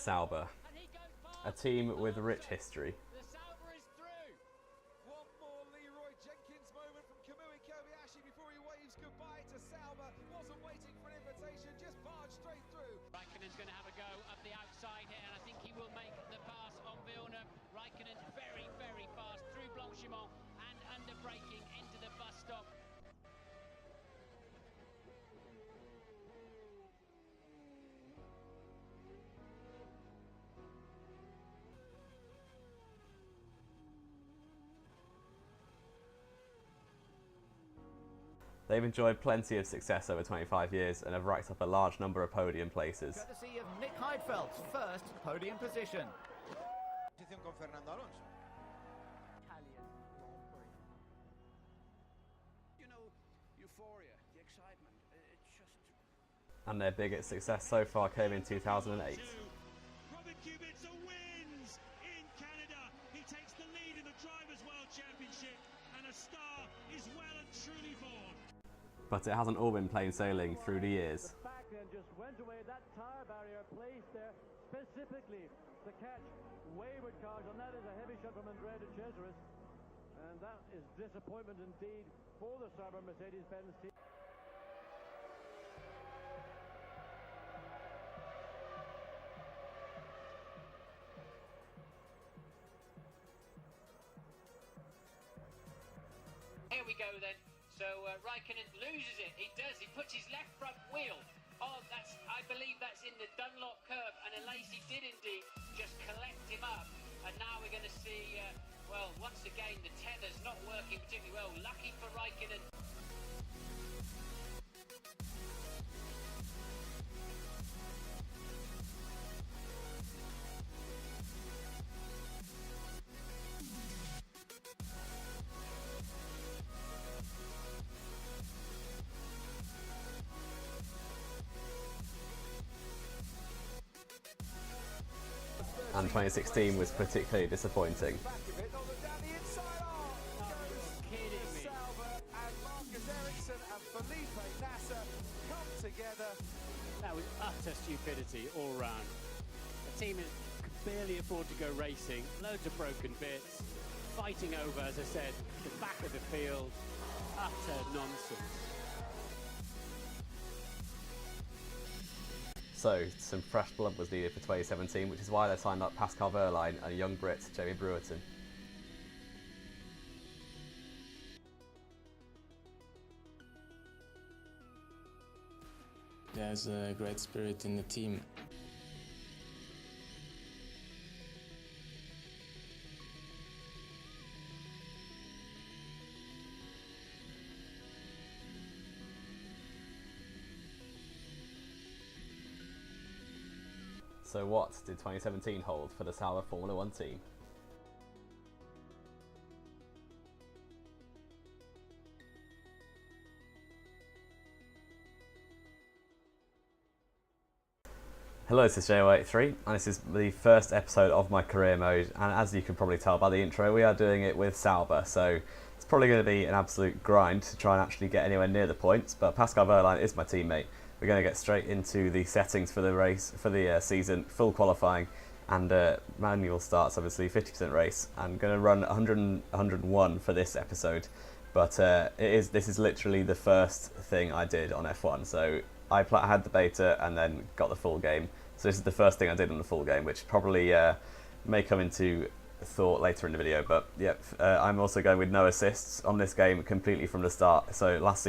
Sauber, a team with rich history. The Sauber is through. One more Leroy Jenkins moment from Kamui Kobayashi before he waves goodbye to Sauber. Wasn't waiting for an invitation, just barged straight through. Raikkonen's going to have a go up the outside here, and I think he will make the pass on Villeneuve. Raikkonen very, very fast through Blanchimont and under braking into the bus stop. They've enjoyed plenty of success over 25 years and have racked up a large number of podium places. Courtesy of Nick Heidfeldt's first podium position. Con Fernando Alonso. You know, euphoria, the excitement, it's just... And their biggest success so far came in 2008. Robert Kubica wins in Canada. He takes the lead in the Drivers' World Championship, and a star is well and truly born. But it hasn't all been plain sailing through the years. The back end just went away. That tyre barrier placed there specifically to catch wayward cars, and that is a heavy shot from Andrea de Cesaris, and that is disappointment indeed for the Sauber Mercedes-Benz team. Here we go then. So Raikkonen loses it. He does. He puts his left front wheel. Oh, I believe that's in the Dunlop curve, and Alesi did indeed just collect him up. And now we're going to see, well, once again, the tether's not working particularly well. Lucky for Raikkonen. And 2016 was particularly disappointing. Back a bit, on the down the inside arm. Goes Sauber and Marcus Ericsson and Felipe Nasser come together. That was utter stupidity all round. The team could barely afford to go racing, loads of broken bits, fighting over, as I said, the back of the field. Utter nonsense. So, some fresh blood was needed for 2017, which is why they signed up Pascal Wehrlein and a young Brit, Jamie Brewerton. There's a great spirit in the team. So what did 2017 hold for the Sauber Formula 1 team? Hello, this is JO83 and this is the first episode of my career mode, and as you can probably tell by the intro, we are doing it with Sauber, so it's probably going to be an absolute grind to try and actually get anywhere near the points, but Pascal Wehrlein is my teammate. We're going to get straight into the settings for the race, for the season, full qualifying, and manual starts, obviously 50% race. I'm going to run 100 and 101 for this episode, but this is literally the first thing I did on F1. So I had the beta and then got the full game. So this is the first thing I did on the full game, which probably may come into thought later in the video, but yeah, I'm also going with no assists on this game completely from the start. So last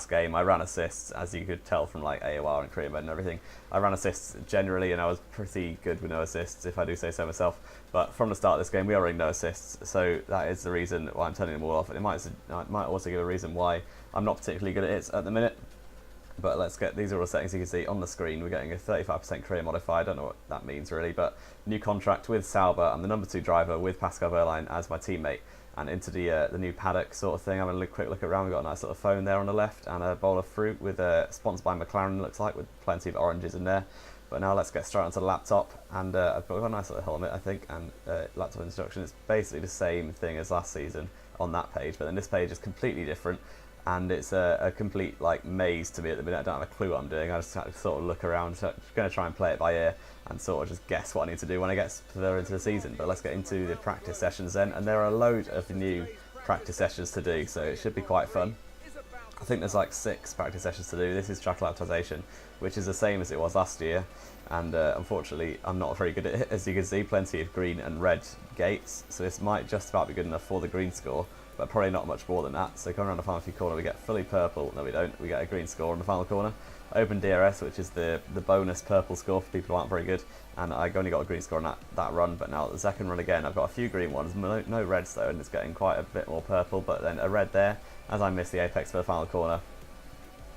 game I ran assists, as you could tell from like AOR and career mode and everything. I ran assists generally and I was pretty good with no assists, if I do say so myself, but from the start of this game we are running no assists, so that is the reason why I'm turning them all off. And it might also give a reason why I'm not particularly good at it at the minute. But let's get, these are all the settings you can see on the screen. We're getting a 35% career modifier, I don't know what that means really, but new contract with Sauber. I'm the number 2 driver with Pascal Wehrlein as my teammate, and into the new paddock sort of thing. I'm going to quick look around. We've got a nice little phone there on the left and a bowl of fruit with sponsored by McLaren, looks like, with plenty of oranges in there. But now let's get straight onto the laptop, and I've got a nice little helmet, I think, and laptop instruction. It's basically the same thing as last season on that page, but then this page is completely different. And it's a complete like maze to me at the minute. I don't have a clue what I'm doing. I just have to sort of look around. So I'm going to try and play it by ear. and sort of just guess what I need to do when I get further into the season. But let's get into the practice sessions then, and there are a load of new practice sessions to do, so it should be quite fun. I think there's like 6 practice sessions to do. This is track acclimatization, which is the same as it was last year, and unfortunately I'm not very good at it. As you can see, plenty of green and red gates, so this might just about be good enough for the green score, but probably not much more than that. So coming around the final few corner, we get fully purple. No, we don't. We get a green score on the final corner. Open DRS, which is the bonus purple score for people who aren't very good, and I only got a green score on that run. But now the second run again, I've got a few green ones, no reds though, and it's getting quite a bit more purple, but then a red there as I missed the apex for the final corner.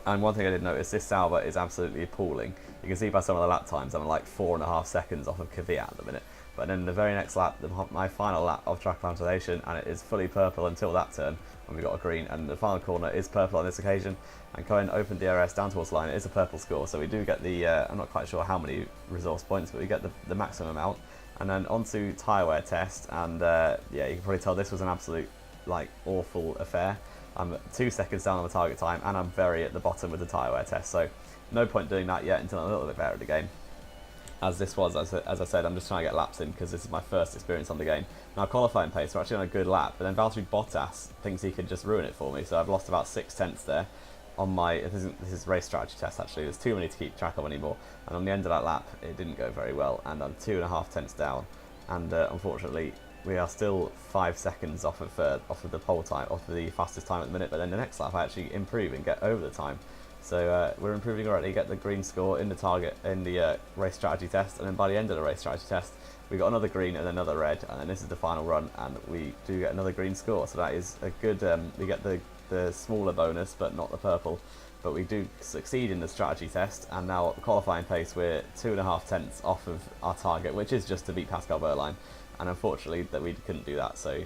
And one thing I did notice, this Sauber is absolutely appalling. You can see by some of the lap times, I'm like 4.5 seconds off of Kvyat at the minute. But then the very next lap, my final lap of track acclimatization, and it is fully purple until that turn when we got a green, and the final corner is purple on this occasion. And going open DRS down towards the line, it is a purple score, so we do get the, I'm not quite sure how many resource points, but we get the maximum amount. And then onto tyre wear test, and yeah, you can probably tell this was an absolute like awful affair. I'm 2 seconds down on the target time, and I'm very at the bottom with the tyre wear test, so no point doing that yet until I'm a little bit better at the game. As this was, as I said, I'm just trying to get laps in because this is my first experience on the game. Now qualifying pace, we're actually on a good lap, but then Valtteri Bottas thinks he can just ruin it for me, so I've lost about 6 tenths there on my, this is race strategy test actually, there's too many to keep track of anymore, and on the end of that lap it didn't go very well, and I'm 2.5 tenths down, and unfortunately we are still 5 seconds off of the pole time, off of the fastest time at the minute, but then the next lap I actually improve and get over the time. So we're improving already, get the green score in the target, in the race strategy test, and then by the end of the race strategy test, we got another green and another red, and then this is the final run, and we do get another green score, so that is a good, we get the smaller bonus, but not the purple, but we do succeed in the strategy test, and now qualifying pace, we're 2.5 tenths off of our target, which is just to beat Pascal Wehrlein, and unfortunately that we couldn't do that, so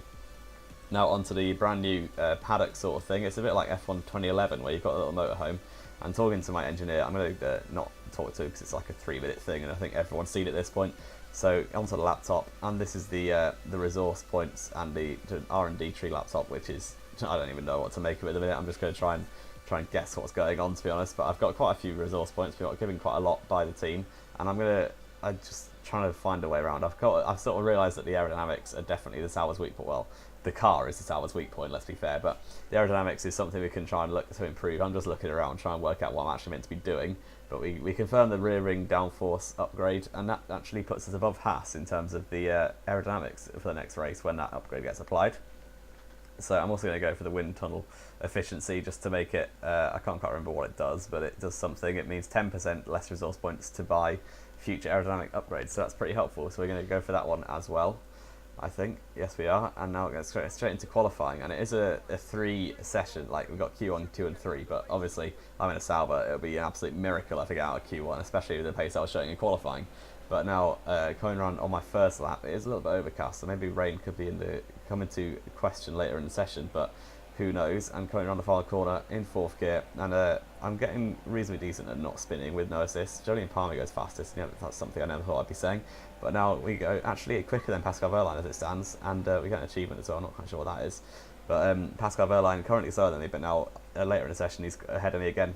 now onto the brand new paddock sort of thing. It's a bit like F1 2011 where you've got a little motorhome. And talking to my engineer, I'm going to not talk to because it's like a 3-minute thing, and I think everyone's seen it at this point. So onto the laptop, and this is the resource points and the R&D tree laptop, which is, I don't even know what to make of it at the minute. I'm just going to try and guess what's going on, to be honest. But I've got quite a few resource points. We got given quite a lot by the team, and I'm just trying to find a way around. I've sort of realised that the aerodynamics are definitely the Sauber's weak point. Well, the car is the Sauber's weak point, let's be fair, but the aerodynamics is something we can try and look to improve. I'm just looking around, trying to work out what I'm actually meant to be doing, but we confirmed the rear ring downforce upgrade, and that actually puts us above Haas in terms of the aerodynamics for the next race when that upgrade gets applied. So I'm also going to go for the wind tunnel efficiency just to make it, I can't quite remember what it does, but it does something. It means 10% less resource points to buy future aerodynamic upgrades, so that's pretty helpful. So we're going to go for that one as well, I think. Yes, we are. And now we're going to straight into qualifying, and it is a 3 session, like we've got Q1, 2 and 3, but obviously I'm in a Sauber, it'll be an absolute miracle if I get out of Q1, especially with the pace I was showing in qualifying. But now coming around on my first lap, it is a little bit overcast, so maybe rain could be come into question later in the session, but who knows. And coming around the final corner in 4th gear, and I'm getting reasonably decent at not spinning with no assist. Julian Palmer goes fastest, and yeah, that's something I never thought I'd be saying. But now we go actually quicker than Pascal Wehrlein as it stands, and we get an achievement as well. I'm not quite sure what that is. But Pascal Wehrlein currently slower than me, but now later in the session he's ahead of me again.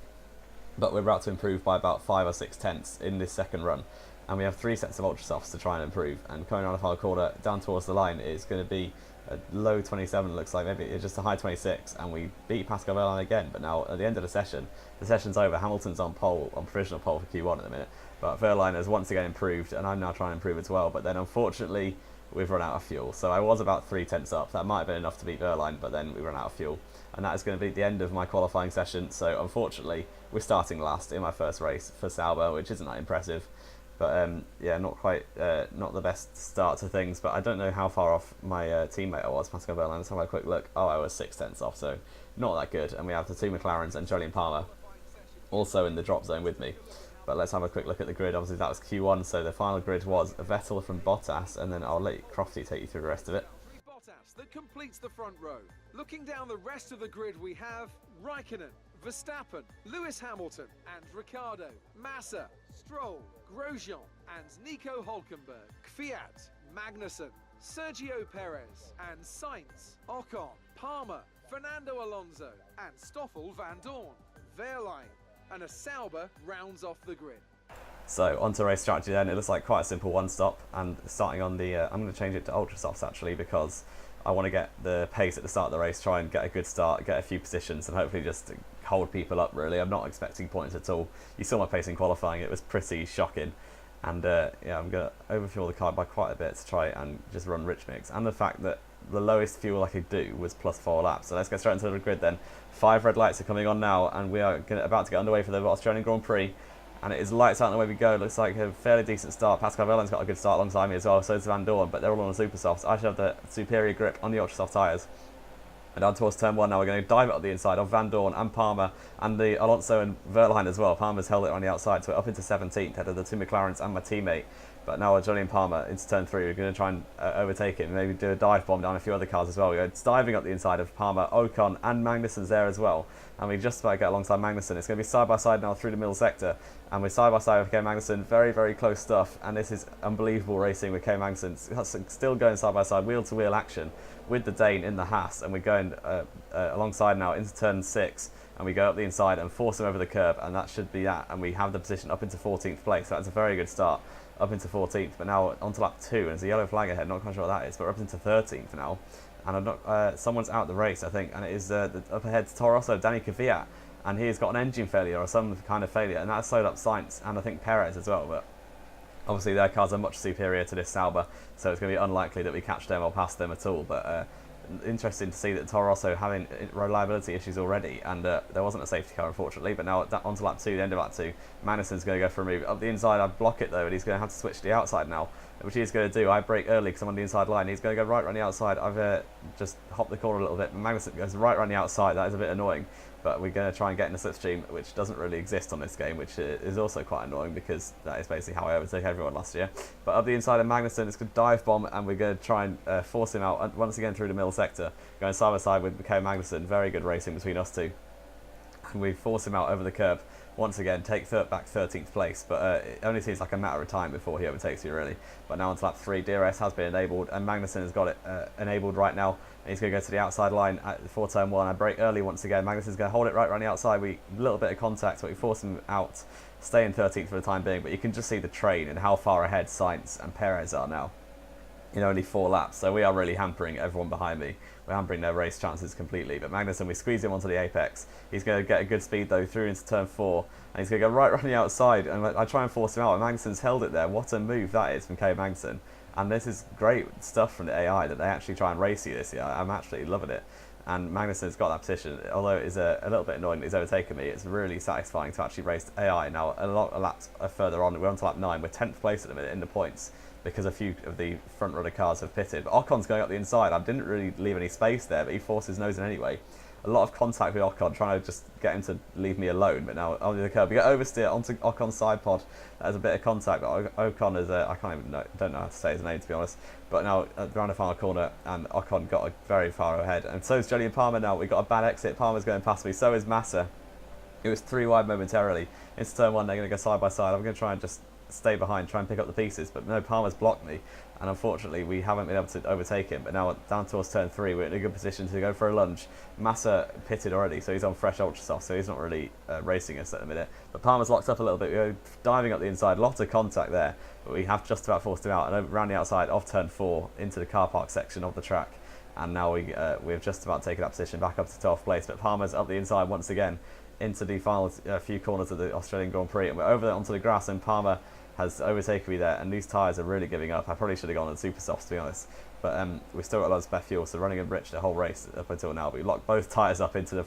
But we're about to improve by about 5 or 6 tenths in this second run. And we have 3 sets of ultra softs to try and improve. And coming around the final corner down towards the line is going to be a low 27, looks like, maybe it's just a high 26, and we beat Pascal Wehrlein again. But now at the end of the session's over. Hamilton's on provisional pole for Q1 at the minute, but Wehrlein has once again improved, and I'm now trying to improve as well. But then unfortunately we've run out of fuel, so I was about 3 tenths up. That might have been enough to beat Wehrlein, but then we ran out of fuel, and that is going to be the end of my qualifying session. So unfortunately we're starting last in my first race for Sauber, which isn't that impressive. But yeah, not the best start to things, but I don't know how far off my teammate I was, Pascal Wehrlein. Let's have a quick look. Oh, I was 6 tenths off, so not that good. And we have the 2 McLarens and Julian Palmer also in the drop zone with me. But let's have a quick look at the grid. Obviously that was Q1, so the final grid was Vettel from Bottas, and then I'll let Crofty take you through the rest of it. Bottas that completes the front row. Looking down the rest of the grid, we have Raikkonen, Verstappen, Lewis Hamilton and Ricciardo, Massa, Stroll, Grosjean and Nico Hülkenberg, Kvyat, Magnussen, Sergio Perez and Sainz, Ocon, Palmer, Fernando Alonso and Stoffel van Dorn, Wehrlein, and a Sauber rounds off the grid. So onto race strategy then. It looks like quite a simple one stop, and starting on the I'm going to change it to ultra softs actually, because I want to get the pace at the start of the race, try and get a good start, get a few positions, and hopefully just hold people up really. I'm not expecting points at all. You saw my pace in qualifying, it was pretty shocking. And yeah, I'm going to overfuel the car by quite a bit to try and just run rich mix. And the fact that the lowest fuel I could do was plus 4 laps. So let's get straight into the grid then. 5 red lights are coming on now, and we are about to get underway for the Australian Grand Prix. And it is lights out and away we go. It looks like a fairly decent start. Pascal Wehrlein's got a good start alongside me as well, so does Van Dorn, but they're all on the super softs. I should have the superior grip on the ultra soft tyres. And down towards turn 1 now, we're going to dive it up the inside of Van Dorn and Palmer, and the Alonso and Wehrlein as well. Palmer's held it on the outside, so we're up into 17th, ahead of the 2 McLarens and my teammate. But now Julian Palmer into turn 3, we're going to try and overtake him, maybe do a dive bomb down a few other cars as well. We're diving up the inside of Palmer, Ocon and Magnussen's there as well. And we just about get alongside Magnussen. It's going to be side by side now through the middle sector. And we're side by side with Kay Magnussen, very, very close stuff. And this is unbelievable racing with Kay Magnussen. Still going side by side, wheel to wheel action with the Dane in the Haas. And we're going alongside now into turn 6. And we go up the inside and force him over the curb. And that should be that. And we have the position up into 14th place. So that's a very good start. Up into 14th, but now onto lap 2, and there's a yellow flag ahead, not quite sure what that is, but we're up into 13th now, and I'm not, someone's out the race, I think, and it is up ahead to Toro Rosso, Danny Kvyat, and he's got an engine failure or some kind of failure, and that's slowed up Sainz, and I think Perez as well, but obviously their cars are much superior to this Sauber, so it's going to be unlikely that we catch them or pass them at all, but interesting to see that Toro Rosso having reliability issues already, and there wasn't a safety car unfortunately, but now onto lap 2, the end of lap 2, Magnussen's going to go for a move up the inside. I block it though, and he's going to have to switch to the outside now, which he's going to do. I brake early because I'm on the inside line. He's going to go right around the outside. I've just hopped the corner a little bit, but Magnussen goes right around the outside. That is a bit annoying, but we're going to try and get in the slipstream, which doesn't really exist on this game, which is also quite annoying because that is basically how I overtook everyone last year. But up the inside of Magnussen, it's going to dive bomb, and we're going to try and force him out once again through the middle sector, going side by side with Kay Magnussen. Very good racing between us two, and we force him out over the curb once again, take back 13th place, but it only seems like a matter of time before he overtakes you really. But now onto lap 3, DRS has been enabled, and Magnussen has got it enabled right now, and he's going to go to the outside line for turn 1. I brake early once again. Magnussen's going to hold it right around the outside. A little bit of contact, but we force him out, stay in 13th for the time being, but you can just see the train and how far ahead Sainz and Perez are now in only 4 laps, so we are really hampering everyone behind me. We're hampering their race chances completely, but Magnussen, we squeeze him onto the apex. He's going to get a good speed though through into turn 4, and he's going to go right around the outside, and I try and force him out, and Magnussen's held it there. What a move that is from Kay Magnussen, and this is great stuff from the AI that they actually try and race you this year. I'm actually loving it. And Magnussen's got that position, although it is a little bit annoying that he's overtaken me. It's really satisfying to actually race AI. Now, a lot of laps further on, we're on to lap 9, we're 10th place at the minute in the points, because a few of the front runner cars have pitted. But Ocon's going up the inside. I didn't really leave any space there, but he forced his nose in anyway. A lot of contact with Ocon, trying to just get him to leave me alone, but now onto the curb. We get oversteer onto Ocon's side pod. There's a bit of contact, but Ocon is I can't even don't know how to say his name, to be honest. But now around the final corner, and Ocon got very far ahead. And so is Julian Palmer now. We got a bad exit. Palmer's going past me. So is Massa. It was 3 wide momentarily. Into turn 1, they're going to go side by side. I'm going to try and just stay behind, try and pick up the pieces, but no, Palmer's blocked me, and unfortunately we haven't been able to overtake him. But now down towards turn 3, we're in a good position to go for a lunge. Massa pitted already, so he's on fresh ultra soft, so he's not really racing us at the minute. But Palmer's locked up a little bit. We go diving up the inside, lots of contact there, but we have just about forced him out, and around the outside off turn 4 into the car park section of the track. And now we've just about taken that position back up to 12th place, but Palmer's up the inside once again into the final few corners of the Australian Grand Prix, and we're over there onto the grass, and Palmer has overtaken me there, and these tyres are really giving up. I probably should have gone on super softs, to be honest, but we've still got a lot of spare fuel, so running and rich the whole race up until now. But we locked both tyres up into the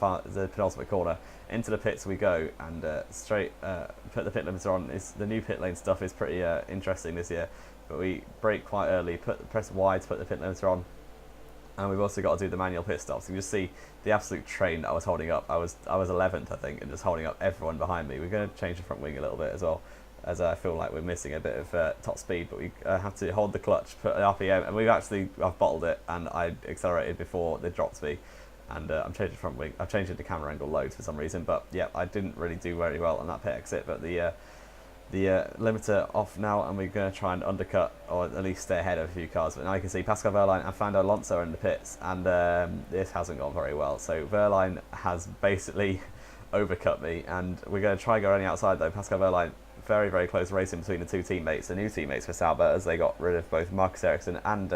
penultimate corner. Into the pits we go, and straight put the pit limiter on. The new pit lane stuff is pretty interesting this year, but we brake quite early, press wide to put the pit limiter on. And we've also got to do the manual pit stops. You can just see the absolute train that I was holding up. I was 11th, I think, and just holding up everyone behind me. We're going to change the front wing a little bit as well, as I feel like we're missing a bit of top speed, but we have to hold the clutch, put an RPM, and I've bottled it, and I accelerated before they dropped me, and I'm changing the front wing. I've changed it to camera angle loads for some reason, but yeah, I didn't really do very well on that pit exit. But the limiter off now, and we're going to try and undercut, or at least stay ahead of a few cars. But now you can see Pascal Wehrlein and Fernando Alonso are in the pits, and this hasn't gone very well. So Wehrlein has basically overcut me, and we're going to try and go around the outside though. Pascal Wehrlein very, very close racing between the two teammates, the new teammates for Sauber, as they got rid of both Marcus Ericsson and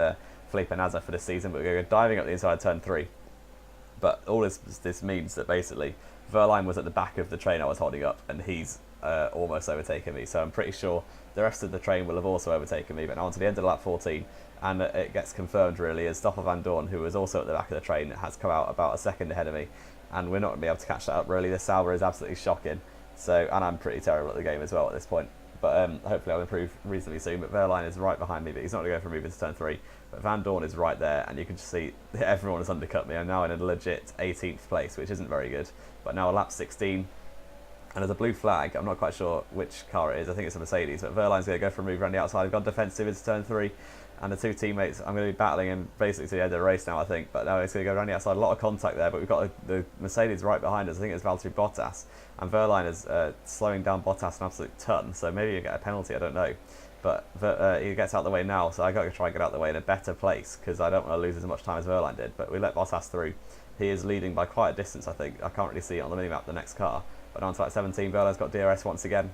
Felipe Nasr for this season. But we're going to go diving up the inside turn 3. But all this means that basically Verline was at the back of the train I was holding up, and he's almost overtaken me. So I'm pretty sure the rest of the train will have also overtaken me. But now on to the end of lap 14, and it gets confirmed really as Stoffel van Dorn, who was also at the back of the train, has come out about a second ahead of me, and we're not going to be able to catch that up really. This Sauber is absolutely shocking. So, and I'm pretty terrible at the game as well at this point. But hopefully I'll improve reasonably soon. But Verline is right behind me, but he's not going to go for a move into turn 3. But Van Dorn is right there, and you can just see everyone has undercut me. I'm now in a legit 18th place, which isn't very good. But now a lap 16, and there's a blue flag. I'm not quite sure which car it is. I think it's a Mercedes. But Verline's going to go for a move around the outside. I've gone defensive into turn 3. And the two teammates, I'm going to be battling him basically to the end of the race now, I think. But now it's going to go around the outside. A lot of contact there, but we've got the Mercedes right behind us. I think it's Valtteri Bottas. And Verline is slowing down Bottas an absolute ton. So maybe you get a penalty, I don't know. But he gets out the way now, so I've got to try and get out the way in a better place, because I don't want to lose as much time as Verline did. But we let Bottas through. He is leading by quite a distance, I think. I can't really see it on the minimap, the next car. But on to like 17, Verline's got DRS once again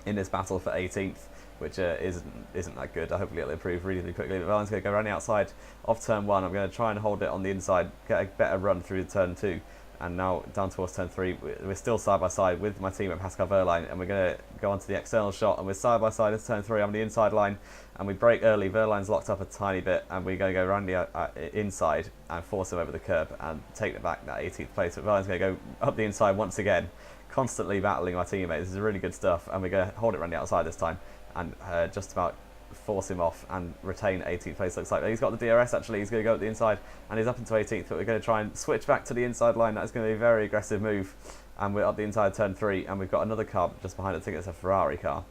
in this battle for 18th. Which isn't that good. Hopefully it'll improve really quickly. But Verline's going to go around the outside of turn 1. I'm going to try and hold it on the inside, get a better run through turn 2. And now down towards turn 3. We're still side by side with my teammate Pascal Verline, and we're going to go on to the external shot, and we're side by side into turn 3 on the inside line, and we brake early. Verline's locked up a tiny bit, and we're going to go around the inside and force him over the curb and take it back that 18th place. But Verline's going to go up the inside once again, constantly battling my teammates. This is really good stuff, and we're going to hold it around the outside this time and just about force him off and retain 18th place. Looks like he's got the DRS actually. He's going to go up the inside and he's up into 18th, but we're going to try and switch back to the inside line. That's going to be a very aggressive move, and we're up the inside turn 3, and we've got another car just behind it. I think it's a Ferrari car.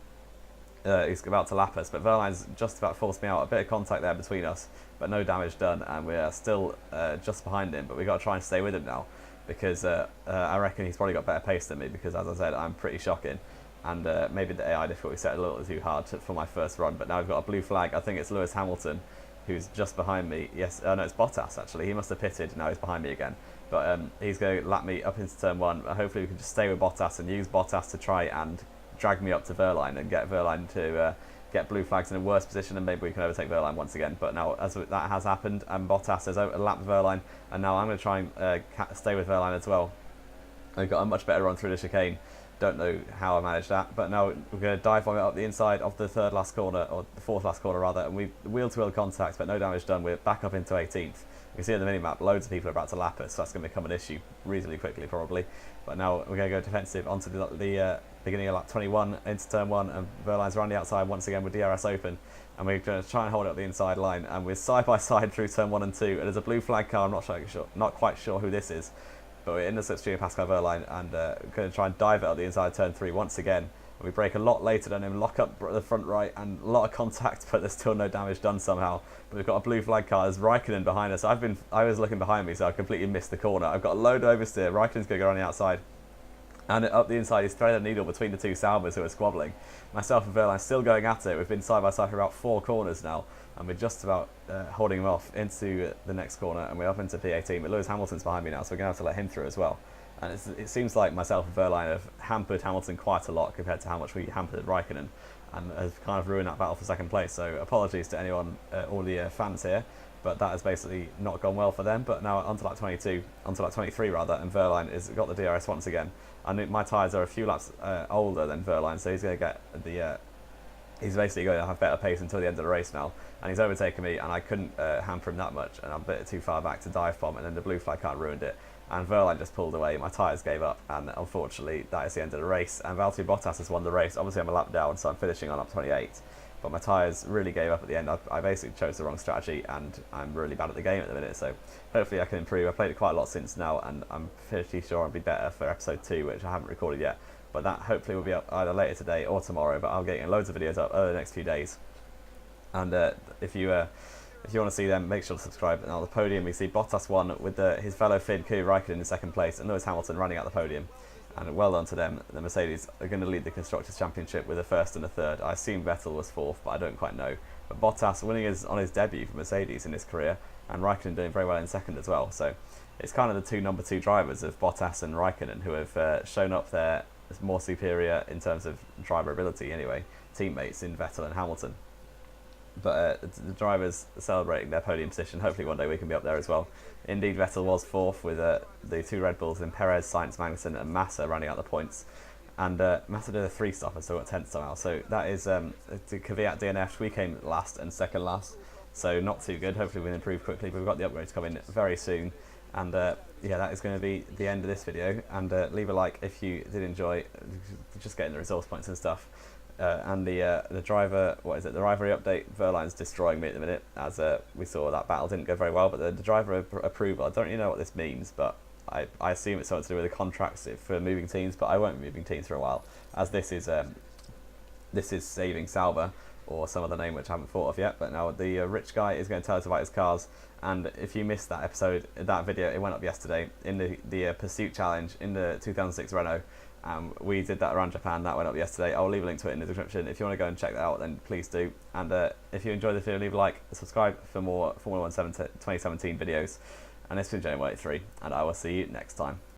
He's about to lap us, but Verline's just about forced me out. A bit of contact there between us, but no damage done, and we're still just behind him. But we've got to try and stay with him now, because I reckon he's probably got better pace than me, because as I said, I'm pretty shocking. And maybe the AI difficulty set a little too hard for my first run. But now I've got a blue flag. I think it's Lewis Hamilton who's just behind me. Yes, no, it's Bottas actually. He must have pitted. Now he's behind me again. But he's going to lap me up into turn 1. Hopefully we can just stay with Bottas and use Bottas to try and drag me up to Verline and get Verline to get blue flags in a worse position, and maybe we can overtake Verline once again. But now as that has happened, and Bottas has lapped Verline, and now I'm going to try and stay with Verline as well. I've got a much better run through the chicane. Don't know how I managed that, but now we're going to dive bomb it up the inside of the third last corner, or the fourth last corner rather, and we wheel-to-wheel contact, but no damage done. We're back up into 18th. You can see on the minimap, loads of people are about to lap us, so that's going to become an issue reasonably quickly probably. But now we're going to go defensive onto the beginning of lap 21 into turn 1, and Verline's around the outside once again with DRS open, and we're going to try and hold it up the inside line, and we're side by side through turn 1 and 2, and there's a blue flag car. I'm not quite sure who this is. But we're in the slipstream of Pascal Verline, and going to try and dive it up the inside turn 3 once again. And we brake a lot later than him, lock up the front right, and a lot of contact, but there's still no damage done somehow. But we've got a blue flag car. There's Raikkonen behind us. I was looking behind me, so I completely missed the corner. I've got a load of oversteer. Raikkonen's going to go on the outside. And up the inside, he's threaded a needle between the two Saubers who are squabbling. Myself and Verline still going at it. We've been side by side for about 4 corners now, and we're just about holding him off into the next corner, and we're up into P18. But Lewis Hamilton's behind me now, so we're going to have to let him through as well. And it seems like myself and Verline have hampered Hamilton quite a lot compared to how much we hampered Raikkonen, and have kind of ruined that battle for second place. So apologies to anyone, all the fans here, but that has basically not gone well for them. But now onto lap 22, onto lap 23 rather, and Verline has got the DRS once again. And my tyres are a few laps older than Verline, so he's going to get the... he's basically going to have better pace until the end of the race now. And he's overtaken me, and I couldn't hamper him that much, and I'm a bit too far back to dive bomb, and then the blue flag car ruined it. And Verline just pulled away, my tyres gave up, and unfortunately that is the end of the race. And Valtteri Bottas has won the race. Obviously I'm a lap down, so I'm finishing on lap 28. But my tyres really gave up at the end. I basically chose the wrong strategy, and I'm really bad at the game at the minute, so hopefully I can improve. I've played it quite a lot since now, and I'm pretty sure I'll be better for episode 2, which I haven't recorded yet. But that hopefully will be up either later today or tomorrow, but I'll get loads of videos up over the next few days. And if you want to see them, make sure to subscribe. And on the podium we see Bottas won with his fellow Finn Kimi Raikkonen in second place, and Lewis Hamilton running out the podium. And well done to them. The Mercedes are going to lead the Constructors' Championship with a first and a third. I assume Vettel was 4th, but I don't quite know. But Bottas winning on his debut for Mercedes in his career, and Raikkonen doing very well in second as well. So it's kind of the two number 2 drivers of Bottas and Raikkonen who have shown up their more superior in terms of driver ability anyway, teammates in Vettel and Hamilton. But the drivers celebrating their podium position. Hopefully one day we can be up there as well. Indeed, Vettel was fourth with the 2 Red Bulls in Perez, Sainz, Magnussen and Massa rounding out the points. And Massa did a 3-stop and still got 10th somehow. So that is, the Kvyat DNF, we came last and second last. So not too good. Hopefully we can improve quickly. But we've got the upgrades coming very soon. And yeah, that is going to be the end of this video. And leave a like if you did enjoy just getting the resource points and stuff. And the driver, the rivalry update, Verline's destroying me at the minute, as we saw that battle didn't go very well, but the driver approval, I don't really know what this means, but I assume it's something to do with the contracts for moving teams, but I won't be moving teams for a while, as this is Saving Sauber, or some other name which I haven't thought of yet, but now the rich guy is going to tell us about his cars. And if you missed that episode, that video, it went up yesterday, in the Pursuit Challenge in the 2006 Renault. We did that around Japan, that went up yesterday. I'll leave a link to it in the description. If you want to go and check that out, then please do. And if you enjoyed the video, leave a like, subscribe for more Formula 1 2017 videos. And this has been J183, and I will see you next time.